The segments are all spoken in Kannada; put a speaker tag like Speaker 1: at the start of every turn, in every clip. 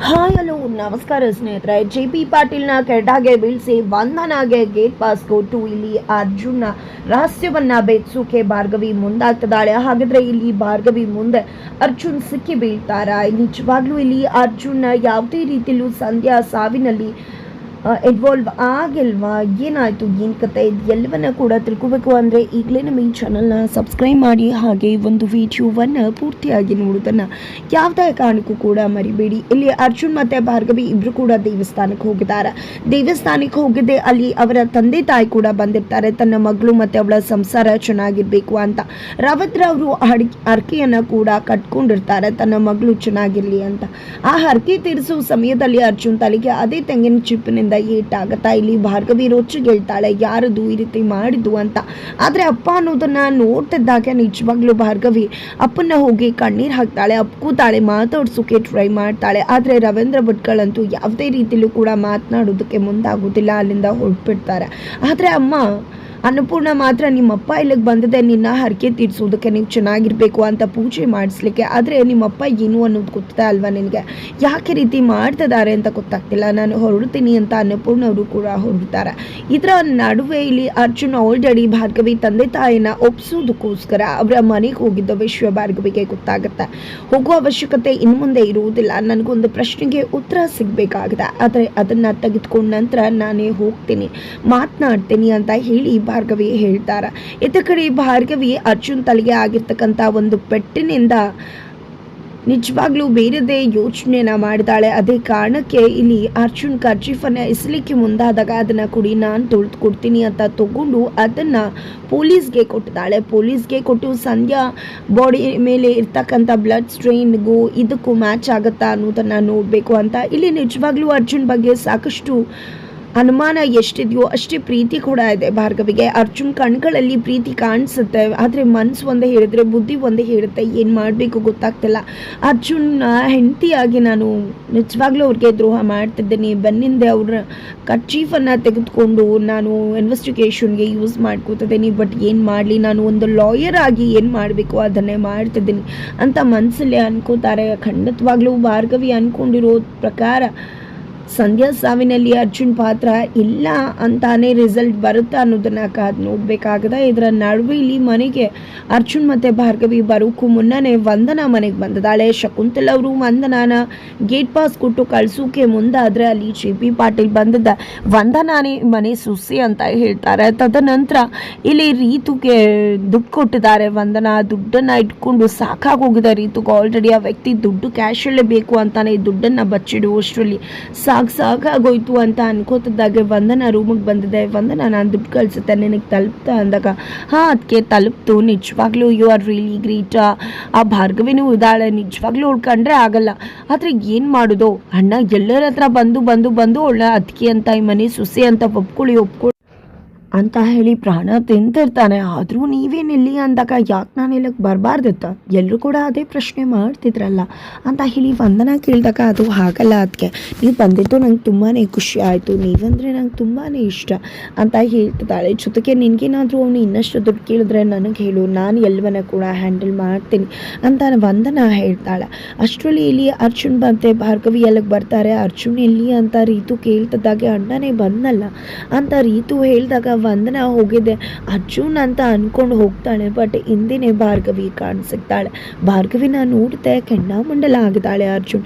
Speaker 1: ಹಾಯ್ ಹಲೋ ನಮಸ್ಕಾರ ಸ್ನೇಹಿತರೆ. JP ಪಾಟೀಲ್ನ ಕೆರಟಾಗೆ ಬೀಳಿಸಿ ವಂದನಾಗೆ ಗೇಟ್ ಪಾಸ್ ಕೊಟ್ಟು ಇಲ್ಲಿ ಅರ್ಜುನ್ನ ರಹಸ್ಯವನ್ನ ಬೆಚ್ಚೋಕೆ ಭಾರ್ಗವಿ ಮುಂದಾಗ್ತಿದ್ದಾಳೆ. ಹಾಗಾದ್ರೆ ಇಲ್ಲಿ ಭಾರ್ಗವಿ ಮುಂದೆ ಅರ್ಜುನ್ ಸಿಕ್ಕಿ ಬೀಳ್ತಾರ? ನಿಜವಾಗ್ಲೂ ಇಲ್ಲಿ ಅರ್ಜುನ್ ಯಾವುದೇ ರೀತಿಯಲ್ಲೂ ಸಂಧ್ಯಾ ಸಾವಿನಲ್ಲಿ ಇನ್ವಾಲ್ವ್ ಆಗಿಲ್ವಾ? ಏನಾಯಿತು, ಏನು ಕತೆ, ಎಲ್ಲವನ್ನ ಕೂಡ ತಿಳ್ಕೋಬೇಕು ಅಂದರೆ ಈಗಲೇ ನಮ್ಮ ಈ ಚಾನಲ್ನ ಸಬ್ಸ್ಕ್ರೈಬ್ ಮಾಡಿ, ಹಾಗೆ ಒಂದು ವಿಡಿಯೋವನ್ನು ಪೂರ್ತಿಯಾಗಿ ನೋಡೋದನ್ನು ಯಾವುದೇ ಕಾರಣಕ್ಕೂ ಕೂಡ ಮರಿಬೇಡಿ. ಇಲ್ಲಿ ಅರ್ಜುನ್ ಮತ್ತು ಭಾರ್ಗವಿ ಇಬ್ಬರು ಕೂಡ ದೇವಸ್ಥಾನಕ್ಕೆ ಹೋಗಿದ್ದಾರೆ. ದೇವಸ್ಥಾನಕ್ಕೆ ಹೋಗಿದ್ದೆ ಅಲ್ಲಿ ಅವರ ತಂದೆ ತಾಯಿ ಕೂಡ ಬಂದಿರ್ತಾರೆ. ತನ್ನ ಮಗಳು ಮತ್ತು ಅವಳ ಸಂಸಾರ ಚೆನ್ನಾಗಿರಬೇಕು ಅಂತ ರವೀಂದ್ರ ಅವರು ಹರಕೆಯನ್ನು ಕೂಡ ಕಟ್ಕೊಂಡಿರ್ತಾರೆ, ತನ್ನ ಮಗಳು ಚೆನ್ನಾಗಿರಲಿ ಅಂತ. ಆ ಹರಕೆ ತೀರಿಸುವ ಸಮಯದಲ್ಲಿ ಅರ್ಜುನ್ ತಲೆಗೆ ಅದೇ ತೆಂಗಿನ ಚಿಪ್ಪಿನಿಂದ ಏಟಾಗತ್ತಾ. ಇಲ್ಲಿ ಭಾರ್ಗವಿ ರೊಚ್ಚಿಗೆ ಹೇಳ್ತಾಳೆ, ಯಾರದು ಈ ರೀತಿ ಮಾಡಿದ್ದು ಅಂತ. ಆದ್ರೆ ಅಪ್ಪ ಅನ್ನೋದನ್ನ ನೋಡ್ತಿದ್ದಾಗ ನಿಜವಾಗ್ಲೂ ಭಾರ್ಗವಿ ಅಪ್ಪನ್ನ ಹೋಗಿ ಕಣ್ಣೀರ್ ಹಾಕ್ತಾಳೆ, ಅಪ್ಕೋತಾಳೆ, ಮಾತಾಡ್ಸೋಕೆ ಟ್ರೈ ಮಾಡ್ತಾಳೆ. ಆದ್ರೆ ರವೀಂದ್ರ ಭಟ್ಗಳಂತೂ ಯಾವುದೇ ರೀತಿಲೂ ಕೂಡ ಮಾತನಾಡೋದಕ್ಕೆ ಮುಂದಾಗೋದಿಲ್ಲ, ಅಲ್ಲಿಂದ ಹೊರಟ್ಬಿಡ್ತಾರೆ. ಆದ್ರೆ ಅಮ್ಮ ಅನ್ನಪೂರ್ಣ ಮಾತ್ರ, ನಿಮ್ಮಪ್ಪ ಇಲ್ಲಿಗೆ ಬಂದಿದೆ ನಿನ್ನ ಹರಕೆ ತೀರಿಸೋದಕ್ಕೆ, ನೀವು ಚೆನ್ನಾಗಿರ್ಬೇಕು ಅಂತ ಪೂಜೆ ಮಾಡಿಸ್ಲಿಕ್ಕೆ. ಆದರೆ ನಿಮ್ಮಪ್ಪ ಏನು ಅನ್ನೋದು ಗೊತ್ತಾ ಅಲ್ವಾ ನಿನಗೆ, ಯಾಕೆ ರೀತಿ ಮಾಡ್ತಿದ್ದಾರೆ ಅಂತ ಗೊತ್ತಾಗ್ತಿಲ್ಲ, ನಾನು ಹೊರಡ್ತೀನಿ ಅಂತ ಅನ್ನಪೂರ್ಣ ಅವರು ಕೂಡ ಹೊರಡ್ತಾರೆ. ಇದರ ನಡುವೆ ಇಲ್ಲಿ ಅರ್ಜುನ್ ಆಲ್ರೆಡಿ ಭಾರ್ಗವಿ ತಂದೆ ತಾಯಿನ ಒಪ್ಸೋದಕ್ಕೋಸ್ಕರ ಅವರ ಮನೆಗೆ ಹೋಗಿದ್ದ ವಿಷಯ ಭಾರ್ಗವಿಗೆ ಗೊತ್ತಾಗುತ್ತೆ. ಹೋಗೋ ಅವಶ್ಯಕತೆ ಇನ್ನು ಮುಂದೆ ಇರುವುದಿಲ್ಲ, ನನಗೊಂದು ಪ್ರಶ್ನೆಗೆ ಉತ್ತರ ಸಿಗಬೇಕಾಗಿದೆ, ಆದರೆ ಅದನ್ನು ತೆಗೆದುಕೊಂಡ ನಂತರ ನಾನೇ ಹೋಗ್ತೀನಿ, ಮಾತನಾಡ್ತೀನಿ ಅಂತ ಹೇಳಿ ಭಾರ್ಗವಿ ಹೇಳ್ತಾರೆ. ಇತ್ತ ಕಡೆ ಭಾರ್ಗವಿ ಅರ್ಜುನ್ ತಲೆಗೆ ಆಗಿರ್ತಕ್ಕಂಥ ಒಂದು ಪೆಟ್ಟಿನಿಂದ ನಿಜವಾಗ್ಲೂ ಬೇರೆದೇ ಯೋಚನೆನ ಮಾಡಿದಾಳೆ. ಅದೇ ಕಾರಣಕ್ಕೆ ಇಲ್ಲಿ ಅರ್ಜುನ್ ಕರ್ಚೀಫನ್ನು ಎಸಲಿಕ್ಕೆ ಮುಂದಾದಾಗ ಅದನ್ನು ಕುಡಿ, ನಾನು ತೊಳೆದು ಕೊಡ್ತೀನಿ ಅಂತ ತಗೊಂಡು ಅದನ್ನು ಪೊಲೀಸ್ಗೆ ಕೊಟ್ಟಿದ್ದಾಳೆ. ಪೊಲೀಸ್ಗೆ ಕೊಟ್ಟು ಸಂಧ್ಯಾ ಬಾಡಿ ಮೇಲೆ ಇರ್ತಕ್ಕಂಥ ಬ್ಲಡ್ ಸ್ಟ್ರೈನ್ಗೂ ಇದಕ್ಕೂ ಮ್ಯಾಚ್ ಆಗುತ್ತಾ ಅನ್ನೋದನ್ನು ನೋಡಬೇಕು ಅಂತ. ಇಲ್ಲಿ ನಿಜವಾಗ್ಲೂ ಅರ್ಜುನ್ ಬಗ್ಗೆ ಸಾಕಷ್ಟು ಅನುಮಾನ ಎಷ್ಟಿದೆಯೋ ಅಷ್ಟೇ ಪ್ರೀತಿ ಕೂಡ ಇದೆ ಭಾರ್ಗವಿಗೆ. ಅರ್ಜುನ್ ಕಣ್ಗಳಲ್ಲಿ ಪ್ರೀತಿ ಕಾಣಿಸುತ್ತೆ, ಆದರೆ ಮನಸ್ಸು ಒಂದೇ ಹೇಳಿದ್ರೆ ಬುದ್ಧಿ ಒಂದೇ ಹೇಳುತ್ತೆ, ಏನು ಮಾಡಬೇಕು ಗೊತ್ತಾಗ್ತಿಲ್ಲ. ಅರ್ಜುನ್ ಹೆಂಡತಿಯಾಗಿ ನಾನು ನಿಜವಾಗ್ಲೂ ಅವ್ರಿಗೆ ದ್ರೋಹ ಮಾಡ್ತಿದ್ದೀನಿ. ಬೆನ್ನಿಂದೆ ಅವ್ರ ಕರ್ಚೀಫನ್ನು ತೆಗೆದುಕೊಂಡು ನಾನು ಇನ್ವೆಸ್ಟಿಗೇಷನ್ಗೆ ಯೂಸ್ ಮಾಡ್ಕೋತಿದ್ದೀನಿ. ಬಟ್ ಏನು ಮಾಡಲಿ, ನಾನು ಒಂದು ಲಾಯರ್ ಆಗಿ ಏನು ಮಾಡಬೇಕು ಅದನ್ನೇ ಮಾಡ್ತಿದ್ದೀನಿ ಅಂತ ಮನಸ್ಸಲ್ಲೇ ಅನ್ಕೋತಾರೆ. ಖಂಡಿತವಾಗ್ಲೂ ಭಾರ್ಗವಿ ಅಂದ್ಕೊಂಡಿರೋ ಪ್ರಕಾರ ಸಂಧ್ಯಾ ಸಾವಿನಲ್ಲಿ ಅರ್ಜುನ್ ಪಾತ್ರ ಇಲ್ಲ ಅಂತಾನೆ ರಿಸಲ್ಟ್ ಬರುತ್ತಾ ಅನ್ನೋದನ್ನ ಕಾದು ನೋಡ್ಬೇಕಾಗದ. ಇದರ ನಡುವೆ ಇಲ್ಲಿ ಮನೆಗೆ ಅರ್ಜುನ್ ಮತ್ತೆ ಭಾರ್ಗವಿ ಬರೋಕ್ಕೂ ಮುನ್ನನೇ ವಂದನಾ ಮನೆಗೆ ಬಂದಿದ್ದಾಳೆ. ಶಕುಂತಲ ಅವರು ವಂದನಾನ ಗೇಟ್ ಪಾಸ್ ಕೊಟ್ಟು ಕಳ್ಸೋಕೆ ಮುಂದಾದ್ರೆ ಅಲ್ಲಿ JP ಪಾಟೀಲ್ ಬಂದಿದ್ದ ವಂದನಾನೇ ಮನೆ ಸುಸಿ ಅಂತ ಹೇಳ್ತಾರೆ. ತದನಂತರ ಇಲ್ಲಿ ರೀತುಗೆ ದುಡ್ಡು ಕೊಟ್ಟಿದ್ದಾರೆ. ವಂದನಾ ದುಡ್ಡನ್ನ ಇಟ್ಕೊಂಡು ಸಾಕಾಗೋಗಿದೆ ರೀತುಗೆ. ಆಲ್ರೆಡಿ ಆ ವ್ಯಕ್ತಿ ದುಡ್ಡು ಕ್ಯಾಶಲ್ಲೇ ಬೇಕು ಅಂತಾನೆ ದುಡ್ಡನ್ನ ಬಚ್ಚಿಡುವಷ್ಟರಲ್ಲಿ ಸಾಕಾಗೋಯ್ತು ಅಂತ ಅನ್ಕೋತಿದ್ದಾಗೆ ವಂದನಾ ರೂಮಿಗೆ ಬಂದಿದೆ. ವಂದನಾ ನಾನು ದುಡ್ಡು ಕಳಿಸುತ್ತೆ ನಿನಗೆ ತಲುಪ್ತಾ ಅಂದಾಗ, ಹಾಂ ಅದಕ್ಕೆ ತಲುಪ್ತು, ನಿಜವಾಗ್ಲೂ ಯು ಆರ್ ರಿಯಲಿ ಗ್ರೇಟ್. ಆ ಭಾರ್ಗವಿನೂ ಇದ್ದಾಳೆ, ನಿಜವಾಗ್ಲೂ ಉಳ್ಕೊಂಡ್ರೆ ಆಗಲ್ಲ. ಆದರೆ ಏನು ಮಾಡೋದು ಅಣ್ಣ, ಎಲ್ಲರ ಹತ್ರ ಬಂದು ಅವಳ ಅದಕ್ಕೆ ಅಂತ ಈ ಮನೆ ಸುಸಿ ಅಂತ ಒಪ್ಕೊಳ್ಳಿ ಅಂತ ಹೇಳಿ ಪ್ರಾಣ ತಿಂತಿರ್ತಾನೆ. ಆದರೂ ನೀವೇನಿಲ್ಲಿ ಅಂದಾಗ ಯಾಕೆ ನಾನು ಇಲ್ಲಿಗೆ ಬರಬಾರ್ದಿತ್ತ, ಎಲ್ಲರೂ ಕೂಡ ಅದೇ ಪ್ರಶ್ನೆ ಮಾಡ್ತಿದ್ರಲ್ಲ ಅಂತ ಹೇಳಿ ವಂದನಾ ಕೇಳಿದಾಗ, ಅದು ಹಾಗಲ್ಲ ಅದಕ್ಕೆ, ನೀವು ಬಂದಿದ್ದು ನಂಗೆ ತುಂಬಾ ಖುಷಿ ಆಯಿತು, ನೀವಂದರೆ ನಂಗೆ ತುಂಬಾ ಇಷ್ಟ ಅಂತ ಹೇಳ್ತಿದ್ದಾಳೆ. ಜೊತೆಗೆ ನಿನಗೇನಾದರೂ ಅವನು ಇನ್ನಷ್ಟು ದುಡ್ಡು ಕೇಳಿದ್ರೆ ನನಗೆ ಹೇಳು, ನಾನು ಎಲ್ಲವನ್ನ ಕೂಡ ಹ್ಯಾಂಡಲ್ ಮಾಡ್ತೀನಿ ಅಂತ ವಂದನಾ ಹೇಳ್ತಾಳೆ. ಅಷ್ಟರಲ್ಲಿ ಇಲ್ಲಿ ಅರ್ಜುನ್ ಬಂತೆ ಭಾರ್ಗವಿ ಎಲ್ಲಿಗೆ ಬರ್ತಾರೆ. ಅರ್ಜುನ್ ಎಲ್ಲಿ ಅಂತ ರೀತು ಕೇಳ್ತಿದ್ದಾಗೆ, ಅಣ್ಣನೇ ಬಂದಲ್ಲ ಅಂತ ರೀತು ಹೇಳಿದಾಗ ವಂದನಾ ಹೋಗಿದ್ದೆ ಅರ್ಜುನ್ ಅಂತ ಅನ್ಕೊಂಡು ಹೋಗ್ತಾಳೆ. ಬಟ್ ಹಿಂದಿನೇ ಭಾರ್ಗವಿ ಕಾಣಿಸಿಗ್ತಾಳೆ. ಭಾರ್ಗವಿನ ನೋಡಿದೆ ಕೆಂಡಾಮಂಡಲ ಆಗಿದ್ದಾಳೆ.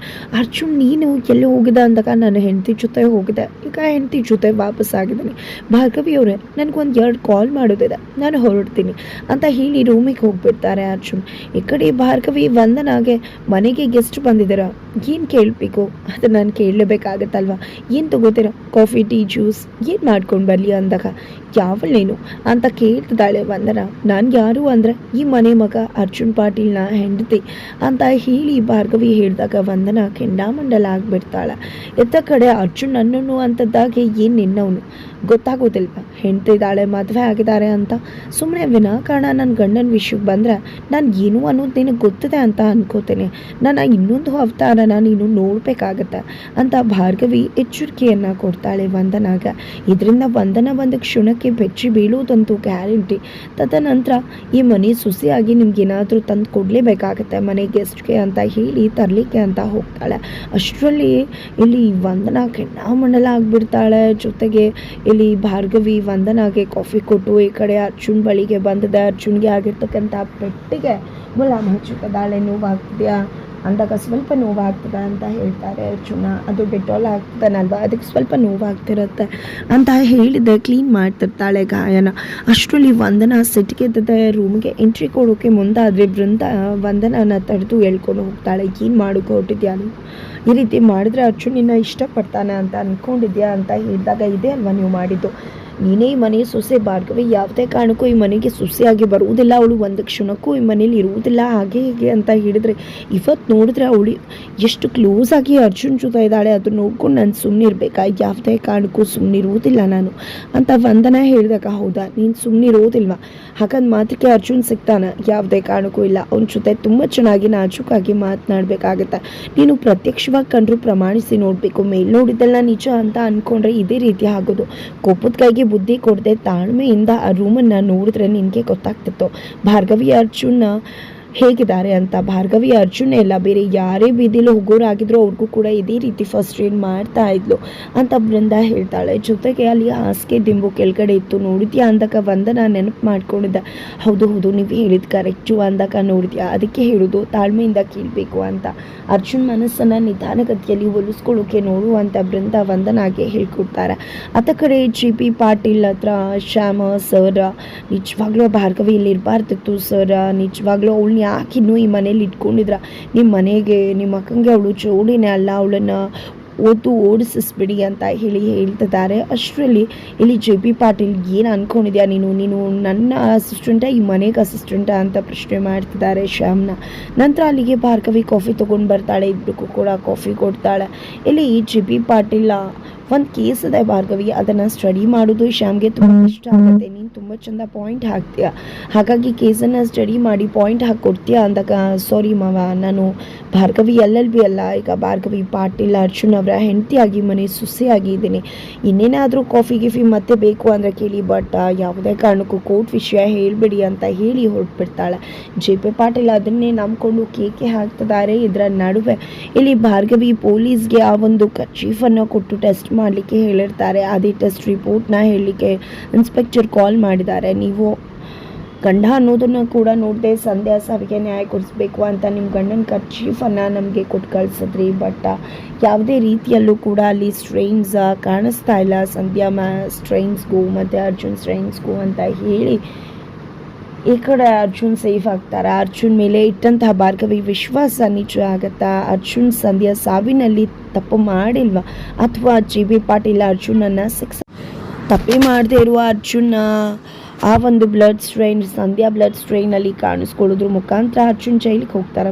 Speaker 1: ಅರ್ಜುನ್ ನೀನು ಎಲ್ಲಿ ಹೋಗಿದ್ದ ಅಂದಾಗ, ನಾನು ಹೆಂಡತಿ ಜೊತೆ ಹೋಗಿದೆ, ಈಗ ಹೆಂಡತಿ ಜೊತೆ ವಾಪಸ್ ಆಗಿದ್ದೀನಿ. ಭಾರ್ಗವಿ ಅವರೇ ನನಗೊಂದು 2 ಕಾಲ್ ಮಾಡೋದಿದೆ, ನಾನು ಹೊರಡ್ತೀನಿ ಅಂತ ಹೇಳಿ ರೂಮಿಗೆ ಹೋಗ್ಬಿಡ್ತಾರೆ ಅರ್ಜುನ್. ಈ ಕಡೆ ಭಾರ್ಗವಿ ವಂದನಾಗೆ ಮನೆಗೆ ಗೆಸ್ಟ್ ಬಂದಿದ್ದೀರ, ಏನು ಕೇಳಬೇಕು ಅದು ನಾನು ಕೇಳಲೇಬೇಕಾಗತ್ತಲ್ವ, ಏನು ತಗೋತೀರ, ಕಾಫಿ ಟೀ ಜ್ಯೂಸ್ ಏನು ಮಾಡ್ಕೊಂಡು ಬರಲಿ ಅಂದಾಗ, ಯಾವಳೇನು ಅಂತ ಕೇಳ್ತಿದ್ದಾಳೆ ವಂದನಾ. ನಾನು ಯಾರು ಅಂದರೆ ಈ ಮನೆ ಮಗ ಅರ್ಜುನ್ ಪಾಟೀಲ್ನ ಹೆಂಡತಿ ಅಂತ ಹೇಳಿ ಭಾರ್ಗವಿ ಹೇಳಿದಾಗ ವಂದನಾ ಕೆಂಡಾಮಂಡಲ ಆಗಿಬಿಡ್ತಾಳೆ. ಎತ್ತ ಕಡೆ ಅರ್ಜುನ್ ನನ್ನನ್ನು ಅಂತದ್ದಾಗೆ ಏನು ನಿನ್ನವನು ಗೊತ್ತಾಗೋದಿಲ್ವ, ಹೆಂಡ್ತಿದ್ದಾಳೆ, ಮದುವೆ ಆಗಿದ್ದಾರೆ ಅಂತ ಸುಮ್ಮನೆ ವಿನಾಕಾರಣ ನನ್ನ ಗಂಡನ ವಿಷಯಕ್ಕೆ ಬಂದರೆ ನಾನು ಏನು ಅನ್ನೋದು ನಿನಗೆ ಗೊತ್ತಿದೆ ಅಂತ ಅನ್ಕೋತೇನೆ. ನನ್ನ ಇನ್ನೊಂದು ಅವತಾರನ ನೀನು ನೋಡಬೇಕಾಗತ್ತೆ ಅಂತ ಭಾರ್ಗವಿ ಎಚ್ಚರಿಕೆಯನ್ನು ಕೊಡ್ತಾಳೆ ವಂದನಾಗ. ಇದರಿಂದ ವಂದನ ಒಂದು ಕ್ಷಣಕ್ಕೆ ಆಕೆ ಬೆಚ್ಚಿ ಬೀಳುವುದಂತೂ ಗ್ಯಾರಂಟಿ. ತದನಂತರ ಈ ಮನೆ ಸೊಸೆಯಾಗಿ ನಿಮ್ಗೇನಾದರೂ ತಂದು ಕೊಡಲೇಬೇಕಾಗತ್ತೆ ಮನೆ ಗೆಸ್ಟ್ಗೆ ಅಂತ ಹೇಳಿ ತರಲಿಕ್ಕೆ ಅಂತ ಹೋಗ್ತಾಳೆ. ಅಷ್ಟರಲ್ಲಿ ಇಲ್ಲಿ ವಂದನಾ ಕೆಂಡಾಮಂಡಲ ಆಗಿಬಿಡ್ತಾಳೆ. ಜೊತೆಗೆ ಇಲ್ಲಿ ಭಾರ್ಗವಿ ವಂದನಾಗೆ ಕಾಫಿ ಕೊಟ್ಟು ಈ ಕಡೆ ಅರ್ಜುನ್ ಬಳಿಗೆ ಬಂದಿದೆ. ಅರ್ಜುನ್ಗೆ ಆಗಿರ್ತಕ್ಕಂಥ ಪೆಟ್ಟಿಗೆ ಮುಲಾಮು ಹಚ್ಚುತ್ತಿದ್ದಾಳೆ. ನೋವಾಗ್ತಿದೆಯಾ ಅಂದಾಗ ಸ್ವಲ್ಪ ನೋವಾಗ್ತದೆ ಅಂತ ಹೇಳ್ತಾರೆ ಅರ್ಜುನ. ಅದು ಡೆಟಾಲ್ ಆಗ್ತದನಲ್ವ, ಅದಕ್ಕೆ ಸ್ವಲ್ಪ ನೋವಾಗ್ತಿರುತ್ತೆ ಅಂತ ಹೇಳಿದೆ. ಕ್ಲೀನ್ ಮಾಡ್ತಿರ್ತಾಳೆ ಗಾಯನ. ಅಷ್ಟರಲ್ಲಿ ವಂದನಾ ಸಿಟ್ಟಿಗೆದ್ದದೆ ರೂಮ್ಗೆ ಎಂಟ್ರಿ ಕೊಡೋಕೆ ಮುಂದಾದರೆ ವಂದನಾನ ತಡೆದು ಹೇಳ್ಕೊಂಡು ಹೋಗ್ತಾಳೆ. ಏನು ಮಾಡೋಕೆ ಹೊರಟಿದ್ಯಾ ನೀನು? ಈ ರೀತಿ ಮಾಡಿದ್ರೆ ಅರ್ಜುನ್ ನಿನ್ನ ಇಷ್ಟಪಡ್ತಾನೆ ಅಂತ ಅಂದ್ಕೊಂಡಿದ್ಯಾ ಅಂತ ಹೇಳಿದಾಗ, ಇದೇ ಅಲ್ವಾ ನೀವು ಮಾಡಿದ್ದು, ನೀನೇ ಈ ಮನೆ ಸೊಸೆ ಭಾರ್ಗವಿ, ಯಾವುದೇ ಕಾರಣಕ್ಕೂ ಈ ಮನೆಗೆ ಸೊಸೆಯಾಗಿ ಬರುವುದಿಲ್ಲ, ಅವಳು ಒಂದು ಕ್ಷಣಕ್ಕೂ ಈ ಮನೇಲಿ ಇರುವುದಿಲ್ಲ, ಹಾಗೆ ಹೀಗೆ ಅಂತ ಹೇಳಿದರೆ ಇವತ್ತು ನೋಡಿದ್ರೆ ಅವಳು ಎಷ್ಟು ಕ್ಲೋಸ್ ಆಗಿ ಅರ್ಜುನ್ ಜೊತೆ ಇದ್ದಾಳೆ. ಅದು ನೋಡ್ಕೊಂಡು ನಾನು ಸುಮ್ಮನಿರ್ಬೇಕಾ? ಯಾವುದೇ ಕಾರಣಕ್ಕೂ ಸುಮ್ಮನಿರುವುದಿಲ್ಲ ನಾನು ಅಂತ ವಂದನಾ ಹೇಳಿದಾಗ, ಹೌದಾ ನೀನು ಸುಮ್ಮನಿರೋದಿಲ್ವಾ? ಹಾಗಂದು ಮಾತ್ರಕ್ಕೆ ಅರ್ಜುನ್ ಸಿಗ್ತಾನೆ? ಯಾವುದೇ ಕಾರಣಕ್ಕೂ ಇಲ್ಲ. ಅವನ ಜೊತೆ ತುಂಬ ಚೆನ್ನಾಗಿ ನಾಜೂಕಾಗಿ ಮಾತನಾಡಬೇಕಾಗತ್ತೆ. ನೀನು ಪ್ರತ್ಯಕ್ಷವಾಗಿ ಕಂಡ್ರು ಪ್ರಮಾಣಿಸಿ ನೋಡಬೇಕು. ಮೇಲ್ ನೋಡಿದ್ದೆಲ್ಲ ನಿಜ ಅಂತ ಅಂದ್ಕೊಂಡ್ರೆ ಇದೇ ರೀತಿ ಆಗೋದು. ಕೋಪದ ಕೈಗೆ ಬುದ್ಧಿ ಕೊಡದೆ ತಾಳ್ಮೆಯಿಂದ ಆ ರೂಮನ್ನು ನೋಡಿದ್ರೆ ನಿನಗೆ ಗೊತ್ತಾಗ್ತಿತ್ತು ಭಾರ್ಗವಿ ಅರ್ಜುನ್ ಹೇಗಿದ್ದಾರೆ ಅಂತ. ಭಾರ್ಗವಿ ಅರ್ಜುನ್ ಎಲ್ಲ ಬೇರೆ ಯಾರೇ ಬೀದಿಲಿ ಹೋಗೋರಾಗಿದ್ರು ಅವ್ರಿಗೂ ಕೂಡ ಇದೇ ರೀತಿ ಫಸ್ಟ್ ಏಡ್ ಮಾಡ್ತಾ ಇದ್ಲು ಅಂತ ಬೃಂದಾ ಹೇಳ್ತಾಳೆ. ಜೊತೆಗೆ ಅಲ್ಲಿ ಹಾಸಿಗೆ ದಿಂಬು ಕೆಳಗಡೆ ಇತ್ತು, ನೋಡಿದ್ಯಾ ಅಂದಾಗ ವಂದನಾ ನೆನಪು ಮಾಡ್ಕೊಂಡಿದ್ದೆ. ಹೌದು ಹೌದು ನೀವು ಹೇಳಿದ ಕರೆಕ್ಟು ಅಂದಾಗ ನೋಡಿದ್ಯಾ, ಅದಕ್ಕೆ ಹೇಳೋದು ತಾಳ್ಮೆಯಿಂದ ಕೇಳಬೇಕು ಅಂತ. ಅರ್ಜುನ್ ಮನಸ್ಸನ್ನು ನಿಧಾನಗತಿಯಲ್ಲಿ ಹೊಲಿಸ್ಕೊಳ್ಳೋಕೆ ನೋಡು ಅಂತ ಬೃಂದಾ ವಂದನಾಗೆ ಹೇಳ್ಕೊಡ್ತಾರೆ. ಅತ್ತ ಕಡೆ JP ಪಾಟೀಲ್ ಹತ್ರ ಶ್ಯಾಮ ಸರ್, ನಿಜವಾಗ್ಲೂ ಭಾರ್ಗವಿ ಇಲ್ಲಿ ಇರಬಾರ್ದಿತ್ತು ಸರ್, ನಿಜವಾಗ್ಲೂ ಅವಳನ್ನ ಯಾಕೆ ಇನ್ನೂ ಈ ಮನೇಲಿ ಇಟ್ಕೊಂಡಿದ್ರ? ನಿಮ್ಮ ಮನೆಗೆ ನಿಮ್ಮ ಅಕ್ಕಂಗೆ ಅವಳು ಜೋಡಿನೇ ಅಲ್ಲ, ಅವಳನ್ನು ಓಡಿಸಿಸ್ಬಿಡಿ ಅಂತ ಹೇಳ್ತಿದ್ದಾರೆ. ಅಷ್ಟರಲ್ಲಿ ಇಲ್ಲಿ JP ಪಾಟೀಲ್, ಏನು ಅಂದ್ಕೊಂಡಿದ್ಯಾ ನೀನು ನನ್ನ ಅಸಿಸ್ಟೆಂಟಾ ಈ ಮನೆಗೆ ಅಸಿಸ್ಟೆಂಟಾ ಅಂತ ಪ್ರಶ್ನೆ ಮಾಡ್ತಿದ್ದಾರೆ ಶ್ಯಾಮ್ನ. ನಂತರ ಅಲ್ಲಿಗೆ ಭಾರ್ಗವಿ ಕಾಫಿ ತೊಗೊಂಡು ಬರ್ತಾಳೆ, ಇಬ್ಬರಿಗೂ ಕೂಡ ಕಾಫಿ ಕೊಡ್ತಾಳೆ. ಇಲ್ಲಿ JP ಪಾಟೀಲ್, ಒಂದು ಕೇಸ್ ಇದೆ ಭಾರ್ಗವಿ, ಅದನ್ನು ಸ್ಟಡಿ ಮಾಡೋದು ಶ್ಯಾಮ್ಗೆ ತುಂಬ ಇಷ್ಟ ಆಗುತ್ತೆ, ನೀನು ತುಂಬ ಚೆಂದ ಪಾಯಿಂಟ್ ಹಾಕ್ತೀಯ, ಹಾಗಾಗಿ ಕೇಸನ್ನು ಸ್ಟಡಿ ಮಾಡಿ ಪಾಯಿಂಟ್ ಹಾಕಿ ಕೊಡ್ತೀಯಾ ಅಂದಾಗ, ಸಾರಿ ಮಾವ, ನಾನು ಭಾರ್ಗವಿ LLB ಅಲ್ಲ, ಈಗ ಭಾರ್ಗವಿ ಪಾಟೀಲ್ ಅರ್ಜುನ್ ಅವರ ಹೆಂಡತಿಯಾಗಿ ಮನೆ ಸೊಸೆಯಾಗಿ ಇದ್ದೀನಿ. ಇನ್ನೇನಾದರೂ ಕಾಫಿ ಗಿಫಿ ಮತ್ತೆ ಬೇಕು ಅಂದರೆ ಕೇಳಿ, ಬಟ್ ಯಾವುದೇ ಕಾರಣಕ್ಕೂ ಕೋರ್ಟ್ ವಿಷಯ ಹೇಳಿಬಿಡಿ ಅಂತ ಹೇಳಿ ಹೊರಟ್ಬಿಡ್ತಾಳೆ. JP ಪಾಟೀಲ್ ಅದನ್ನೇ ನಂಬ್ಕೊಂಡು ಕೇಕೆ ಹಾಕ್ತಿದ್ದಾರೆ. ಇದರ ನಡುವೆ ಇಲ್ಲಿ ಭಾರ್ಗವಿ ಪೊಲೀಸ್ಗೆ ಆ ಒಂದು ಕರ್ಚೀಫನ್ನು ಕೊಟ್ಟು ಟೆಸ್ಟ್ ಮಾಡಲಿಕ್ಕೆ ಹೇಳಿರ್ತಾರೆ. ಅದೇ ಟೆಸ್ಟ್ ರಿಪೋರ್ಟ್ನ ಹೇಳಲಿಕ್ಕೆ ಇನ್ಸ್ಪೆಕ್ಟರ್ ಕಾಲ್ ಮಾಡಿದ್ದಾರೆ. ನೀವು ಗಂಡ ಅನ್ನೋದನ್ನು ಕೂಡ ನೋಡದೆ ಸಂಧ್ಯಾ ಸಾವಿಗೆ ನ್ಯಾಯ ಕೊಡಿಸ್ಬೇಕು ಅಂತ ನಿಮ್ಮ ಗಂಡನ ಕರ್ಚೀಫನ್ನು ನಮಗೆ ಕೊಟ್ಟು ಕಳಿಸಿದ್ರಿ, ಬಟ್ ಯಾವುದೇ ರೀತಿಯಲ್ಲೂ ಕೂಡ ಅಲ್ಲಿ ಸ್ಟ್ರೈನ್ಸ್ ಕಾಣಿಸ್ತಾ ಇಲ್ಲ, ಸಂಧ್ಯಾ ಸ್ಟ್ರೈನ್ಸ್ಗೂ ಮತ್ತು ಅರ್ಜುನ್ ಸ್ಟ್ರೈನ್ಸ್ಗೂ ಅಂತ ಹೇಳಿ ಈ ಕಡೆ ಅರ್ಜುನ್ ಸೇಫ್ ಆಗ್ತಾರೆ. ಅರ್ಜುನ್ ಮೇಲೆ ಇಟ್ಟಂತಹ ಭಾರ್ಗವಿ ವಿಶ್ವಾಸ ನಿಜ ಆಗತ್ತಾ? ಅರ್ಜುನ್ ಸಂಧ್ಯಾ ಸಾವಿನಲ್ಲಿ ತಪ್ಪು ಮಾಡಿಲ್ವಾ? ಅಥವಾ JP ಪಾಟೀಲ್ ಅರ್ಜುನನ್ನು ತಪ್ಪೇ ಮಾಡದೇ ಇರುವ ಅರ್ಜುನ್ ಆ ಒಂದು ಬ್ಲಡ್ ಸ್ಟ್ರೈನ್, ಸಂಧ್ಯಾ ಬ್ಲಡ್ ಸ್ಟ್ರೈನಲ್ಲಿ ಕಾಣಿಸ್ಕೊಳ್ಳೋದ್ರ ಮುಖಾಂತರ ಅರ್ಜುನ್ ಜೈಲಿಗೆ ಹೋಗ್ತಾರೆ.